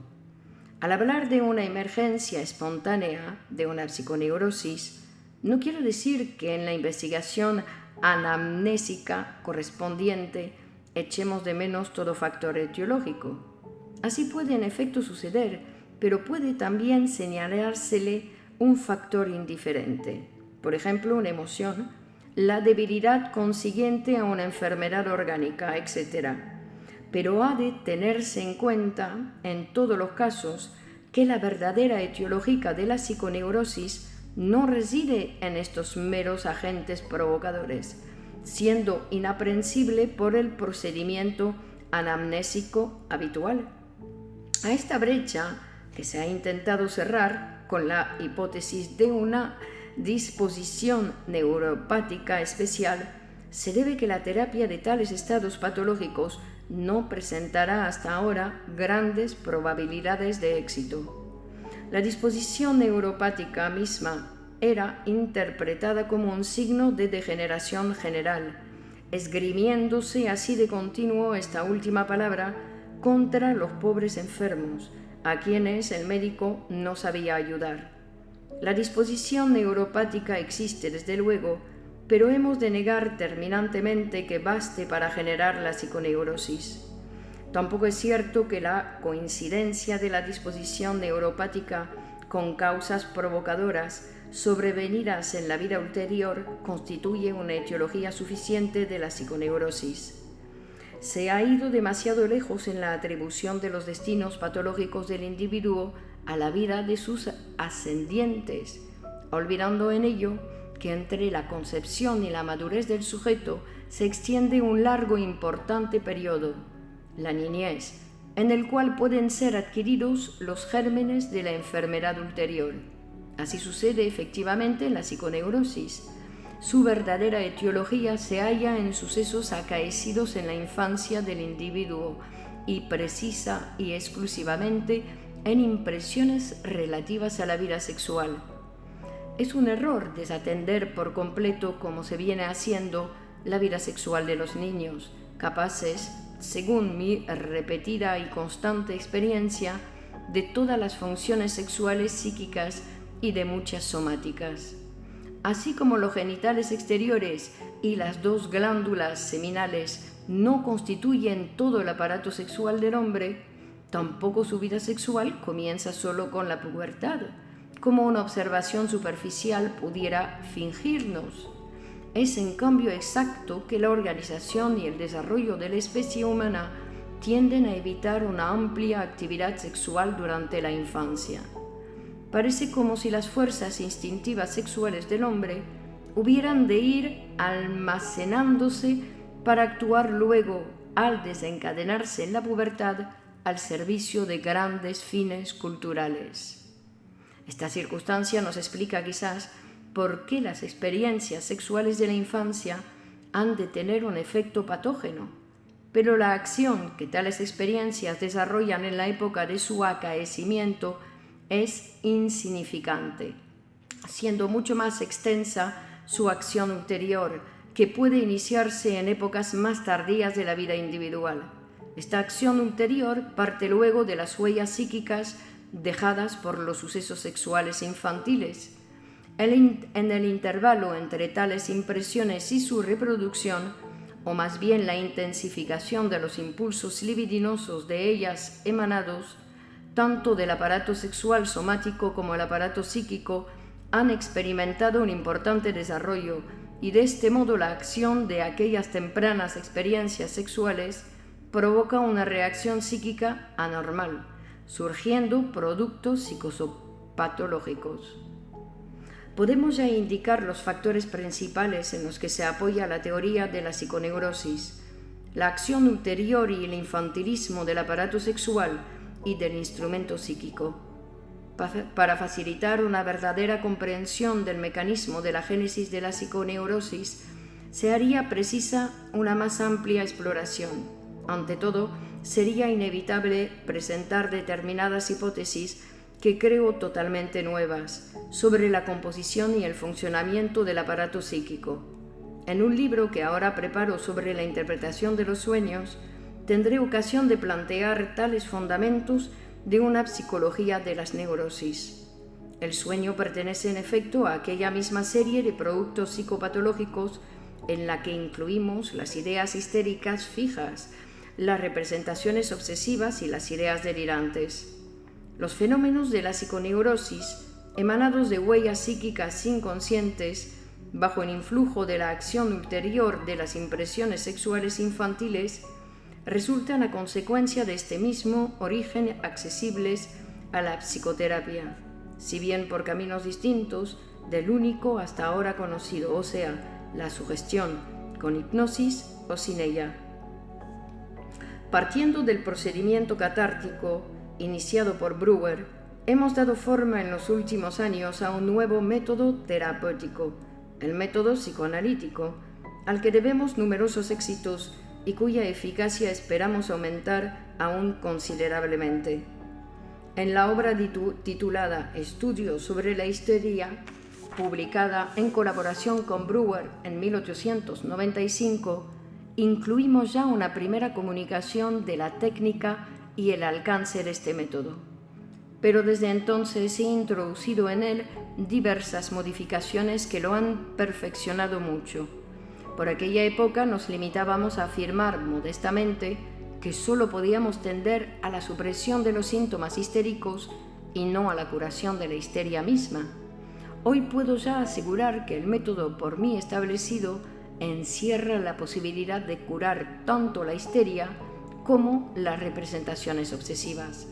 Al hablar de una emergencia espontánea de una psiconeurosis, no quiero decir que en la investigación anamnésica correspondiente echemos de menos todo factor etiológico. Así puede en efecto suceder, pero puede también señalársele un factor indiferente. Por ejemplo, una emoción, la debilidad consiguiente a una enfermedad orgánica, etc. Pero ha de tenerse en cuenta, en todos los casos, que la verdadera etiología de la psiconeurosis no reside en estos meros agentes provocadores, siendo inaprensible por el procedimiento anamnésico habitual. A esta brecha, que se ha intentado cerrar con la hipótesis de una disposición neuropática especial, se debe que la terapia de tales estados patológicos no presentará hasta ahora grandes probabilidades de éxito. La disposición neuropática misma era interpretada como un signo de degeneración general, esgrimiéndose así de continuo esta última palabra contra los pobres enfermos, a quienes el médico no sabía ayudar. La disposición neuropática existe desde luego, pero hemos de negar terminantemente que baste para generar la psiconeurosis. Tampoco es cierto que la coincidencia de la disposición neuropática con causas provocadoras sobrevenidas en la vida ulterior constituye una etiología suficiente de la psiconeurosis. Se ha ido demasiado lejos en la atribución de los destinos patológicos del individuo a la vida de sus ascendientes, olvidando en ello que entre la concepción y la madurez del sujeto se extiende un largo e importante periodo, la niñez, en el cual pueden ser adquiridos los gérmenes de la enfermedad ulterior. Así sucede efectivamente en la psiconeurosis. Su verdadera etiología se halla en sucesos acaecidos en la infancia del individuo y precisa y exclusivamente en impresiones relativas a la vida sexual. Es un error desatender por completo, como se viene haciendo, la vida sexual de los niños, capaces, según mi repetida y constante experiencia, de todas las funciones sexuales psíquicas y de muchas somáticas. Así como los genitales exteriores y las dos glándulas seminales no constituyen todo el aparato sexual del hombre, tampoco su vida sexual comienza solo con la pubertad, como una observación superficial pudiera fingirnos. Es en cambio exacto que la organización y el desarrollo de la especie humana tienden a evitar una amplia actividad sexual durante la infancia. Parece como si las fuerzas instintivas sexuales del hombre hubieran de ir almacenándose para actuar luego, al desencadenarse en la pubertad, al servicio de grandes fines culturales. Esta circunstancia nos explica quizás por qué las experiencias sexuales de la infancia han de tener un efecto patógeno, pero la acción que tales experiencias desarrollan en la época de su acaecimiento es insignificante, siendo mucho más extensa su acción ulterior, que puede iniciarse en épocas más tardías de la vida individual. Esta acción ulterior parte luego de las huellas psíquicas dejadas por los sucesos sexuales infantiles. En el intervalo entre tales impresiones y su reproducción, o más bien la intensificación de los impulsos libidinosos de ellas emanados, tanto del aparato sexual somático como el aparato psíquico han experimentado un importante desarrollo, y de este modo la acción de aquellas tempranas experiencias sexuales provoca una reacción psíquica anormal, surgiendo productos psicopatológicos. Podemos ya indicar los factores principales en los que se apoya la teoría de la psiconeurosis: la acción ulterior y el infantilismo del aparato sexual y del instrumento psíquico. Para facilitar una verdadera comprensión del mecanismo de la génesis de la psiconeurosis, se haría precisa una más amplia exploración. Ante todo, sería inevitable presentar determinadas hipótesis que creo totalmente nuevas sobre la composición y el funcionamiento del aparato psíquico. En un libro que ahora preparo sobre la interpretación de los sueños, tendré ocasión de plantear tales fundamentos de una psicología de las neurosis. El sueño pertenece en efecto a aquella misma serie de productos psicopatológicos en la que incluimos las ideas histéricas fijas, las representaciones obsesivas y las ideas delirantes. Los fenómenos de la psiconeurosis, emanados de huellas psíquicas inconscientes, bajo el influjo de la acción ulterior de las impresiones sexuales infantiles, resultan a consecuencia de este mismo origen accesibles a la psicoterapia, si bien por caminos distintos del único hasta ahora conocido, o sea, la sugestión, con hipnosis o sin ella. Partiendo del procedimiento catártico iniciado por Breuer, hemos dado forma en los últimos años a un nuevo método terapéutico, el método psicoanalítico, al que debemos numerosos éxitos y cuya eficacia esperamos aumentar aún considerablemente. En la obra titulada Estudios sobre la histeria, publicada en colaboración con Breuer en 1895, incluimos ya una primera comunicación de la técnica y el alcance de este método. Pero desde entonces he introducido en él diversas modificaciones que lo han perfeccionado mucho. Por aquella época nos limitábamos a afirmar modestamente que solo podíamos tender a la supresión de los síntomas histéricos y no a la curación de la histeria misma. Hoy puedo ya asegurar que el método por mí establecido encierra la posibilidad de curar tanto la histeria como las representaciones obsesivas.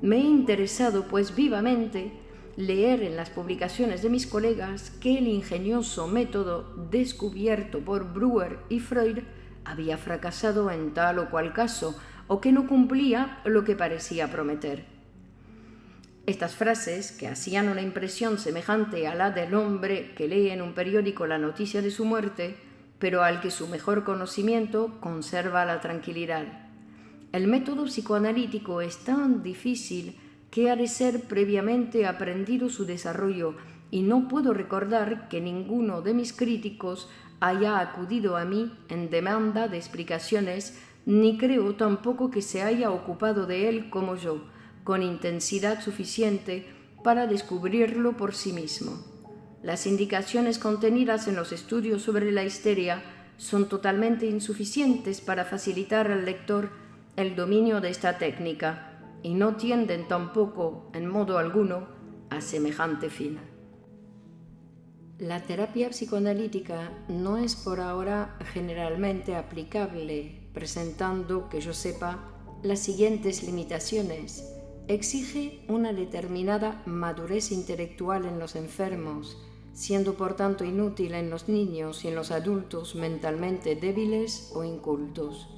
Me he interesado, pues, vivamente leer en las publicaciones de mis colegas que el ingenioso método descubierto por Breuer y Freud había fracasado en tal o cual caso, o que no cumplía lo que parecía prometer. Estas frases, que hacían una impresión semejante a la del hombre que lee en un periódico la noticia de su muerte, pero al que su mejor conocimiento conserva la tranquilidad. El método psicoanalítico es tan difícil que ha de ser previamente aprendido su desarrollo, y no puedo recordar que ninguno de mis críticos haya acudido a mí en demanda de explicaciones, ni creo tampoco que se haya ocupado de él como yo, con intensidad suficiente para descubrirlo por sí mismo. Las indicaciones contenidas en los estudios sobre la histeria son totalmente insuficientes para facilitar al lector el dominio de esta técnica, y no tienden tampoco, en modo alguno, a semejante fin. La terapia psicoanalítica no es por ahora generalmente aplicable, presentando, que yo sepa, las siguientes limitaciones. Exige una determinada madurez intelectual en los enfermos, siendo por tanto inútil en los niños y en los adultos mentalmente débiles o incultos.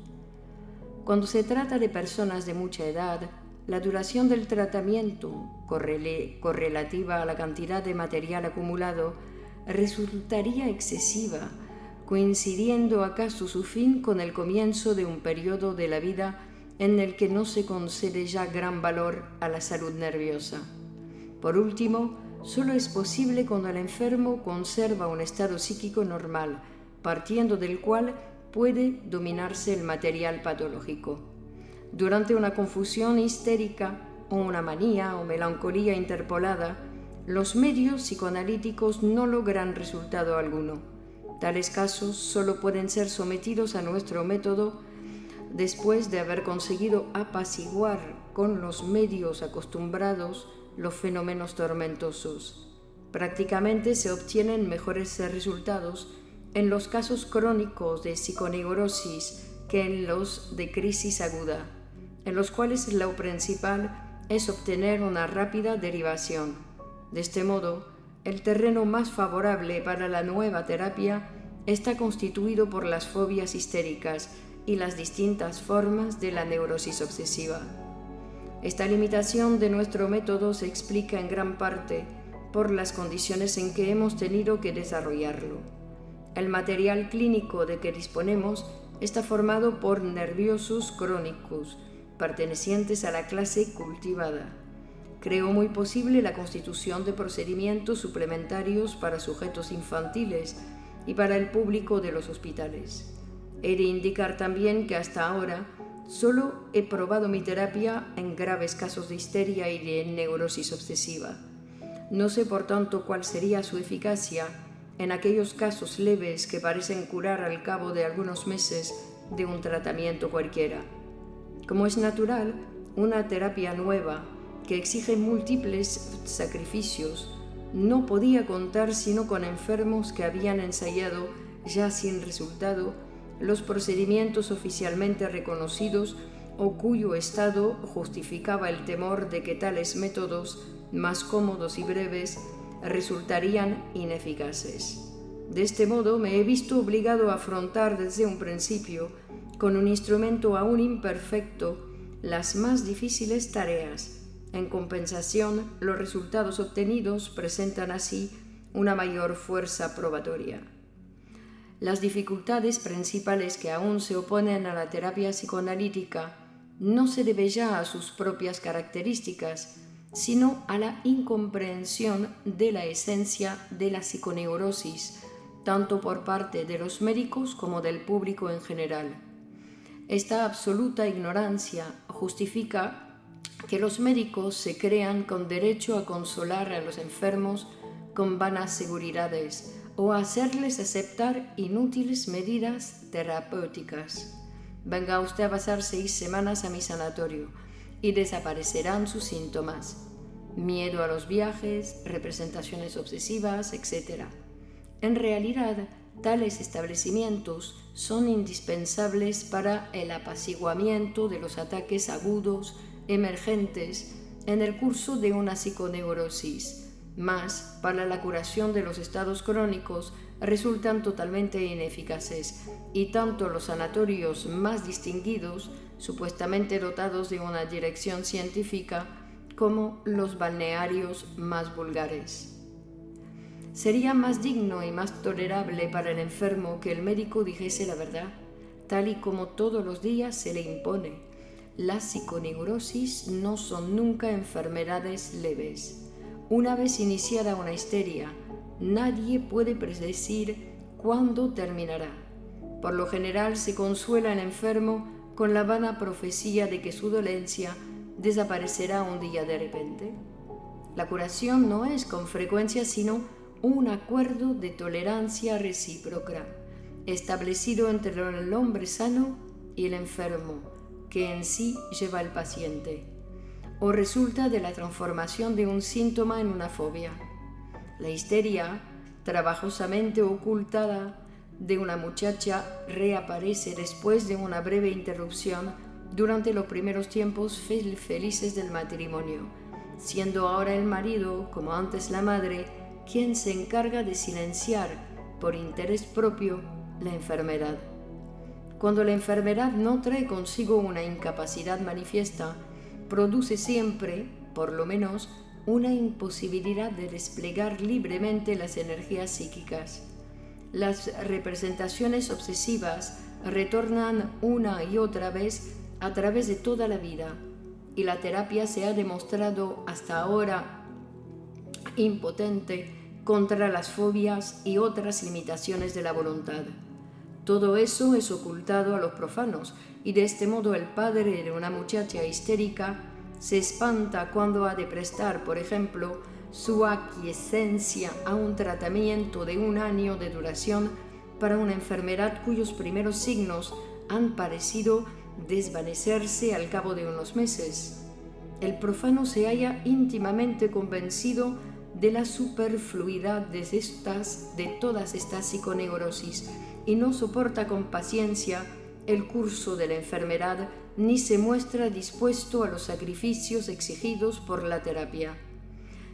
Cuando se trata de personas de mucha edad, la duración del tratamiento, correlativa a la cantidad de material acumulado, resultaría excesiva, coincidiendo acaso su fin con el comienzo de un periodo de la vida en el que no se concede ya gran valor a la salud nerviosa. Por último, solo es posible cuando el enfermo conserva un estado psíquico normal, partiendo del cual puede dominarse el material patológico. Durante una confusión histérica o una manía o melancolía interpolada, los medios psicoanalíticos no logran resultado alguno. Tales casos solo pueden ser sometidos a nuestro método después de haber conseguido apaciguar con los medios acostumbrados los fenómenos tormentosos. Prácticamente se obtienen mejores resultados en los casos crónicos de psiconeurosis que en los de crisis aguda, en los cuales lo principal es obtener una rápida derivación. De este modo, el terreno más favorable para la nueva terapia está constituido por las fobias histéricas y las distintas formas de la neurosis obsesiva. Esta limitación de nuestro método se explica en gran parte por las condiciones en que hemos tenido que desarrollarlo. El material clínico de que disponemos está formado por nerviosos crónicos, pertenecientes a la clase cultivada. Creo muy posible la constitución de procedimientos suplementarios para sujetos infantiles y para el público de los hospitales. He de indicar también que hasta ahora solo he probado mi terapia en graves casos de histeria y de neurosis obsesiva. No sé, por tanto, cuál sería su eficacia en aquellos casos leves que parecen curar al cabo de algunos meses de un tratamiento cualquiera. Como es natural, una terapia nueva que exige múltiples sacrificios no podía contar sino con enfermos que habían ensayado ya sin resultado los procedimientos oficialmente reconocidos o cuyo estado justificaba el temor de que tales métodos, más cómodos y breves, resultarían ineficaces. De este modo me he visto obligado a afrontar desde un principio, con un instrumento aún imperfecto, las más difíciles tareas. En compensación, los resultados obtenidos presentan así una mayor fuerza probatoria. Las dificultades principales que aún se oponen a la terapia psicoanalítica no se deben ya a sus propias características, sino a la incomprensión de la esencia de la psiconeurosis, tanto por parte de los médicos como del público en general. Esta absoluta ignorancia justifica que los médicos se crean con derecho a consolar a los enfermos con vanas seguridades o a hacerles aceptar inútiles medidas terapéuticas. Venga usted a pasar 6 semanas a mi sanatorio y desaparecerán sus síntomas. Miedo a los viajes, representaciones obsesivas, etc. En realidad, tales establecimientos son indispensables para el apaciguamiento de los ataques agudos emergentes en el curso de una psiconeurosis, mas para la curación de los estados crónicos resultan totalmente ineficaces, y tanto los sanatorios más distinguidos, supuestamente dotados de una dirección científica, como los balnearios más vulgares. Sería más digno y más tolerable para el enfermo que el médico dijese la verdad, tal y como todos los días se le impone. Las psiconeurosis no son nunca enfermedades leves. Una vez iniciada una histeria, nadie puede predecir cuándo terminará. Por lo general se consuela al enfermo con la vana profecía de que su dolencia desaparecerá un día de repente. La curación no es con frecuencia sino un acuerdo de tolerancia recíproca, establecido entre el hombre sano y el enfermo, que en sí lleva el paciente, o resulta de la transformación de un síntoma en una fobia. La histeria, trabajosamente ocultada, de una muchacha reaparece después de una breve interrupción durante los primeros tiempos felices del matrimonio, siendo ahora el marido, como antes la madre, quien se encarga de silenciar, por interés propio, la enfermedad. Cuando la enfermedad no trae consigo una incapacidad manifiesta, produce siempre, por lo menos, una imposibilidad de desplegar libremente las energías psíquicas. Las representaciones obsesivas retornan una y otra vez a través de toda la vida, y la terapia se ha demostrado hasta ahora impotente contra las fobias y otras limitaciones de la voluntad. Todo eso es ocultado a los profanos, y de este modo el padre de una muchacha histérica se espanta cuando ha de prestar, por ejemplo, su aquiescencia a un tratamiento de 1 año de duración para una enfermedad cuyos primeros signos han parecido desvanecerse al cabo de unos meses. El profano se halla íntimamente convencido de la superfluidad de todas estas psiconeurosis y no soporta con paciencia el curso de la enfermedad ni se muestra dispuesto a los sacrificios exigidos por la terapia.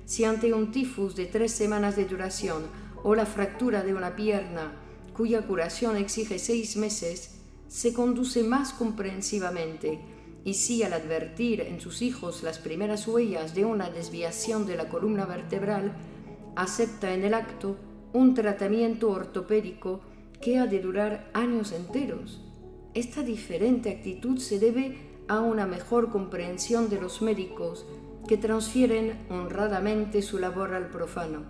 Si ante un tifus de 3 semanas de duración o la fractura de una pierna cuya curación exige 6 meses, se conduce más comprensivamente, y si al advertir en sus hijos las primeras huellas de una desviación de la columna vertebral, acepta en el acto un tratamiento ortopédico que ha de durar años enteros. Esta diferente actitud se debe a una mejor comprensión de los médicos que transfieren honradamente su labor al profano.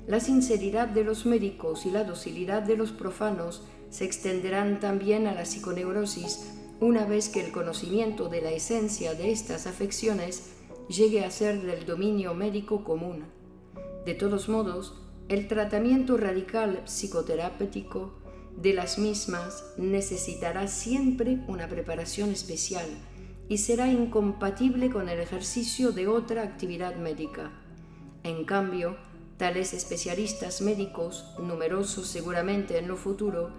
La sinceridad de los médicos y la docilidad de los profanos se extenderán también a la psiconeurosis una vez que el conocimiento de la esencia de estas afecciones llegue a ser del dominio médico común. De todos modos, el tratamiento radical psicoterapéutico de las mismas necesitará siempre una preparación especial y será incompatible con el ejercicio de otra actividad médica. En cambio, tales especialistas médicos, numerosos seguramente en lo futuro,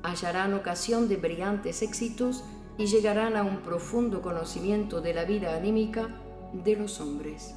hallarán ocasión de brillantes éxitos y llegarán a un profundo conocimiento de la vida anímica de los hombres.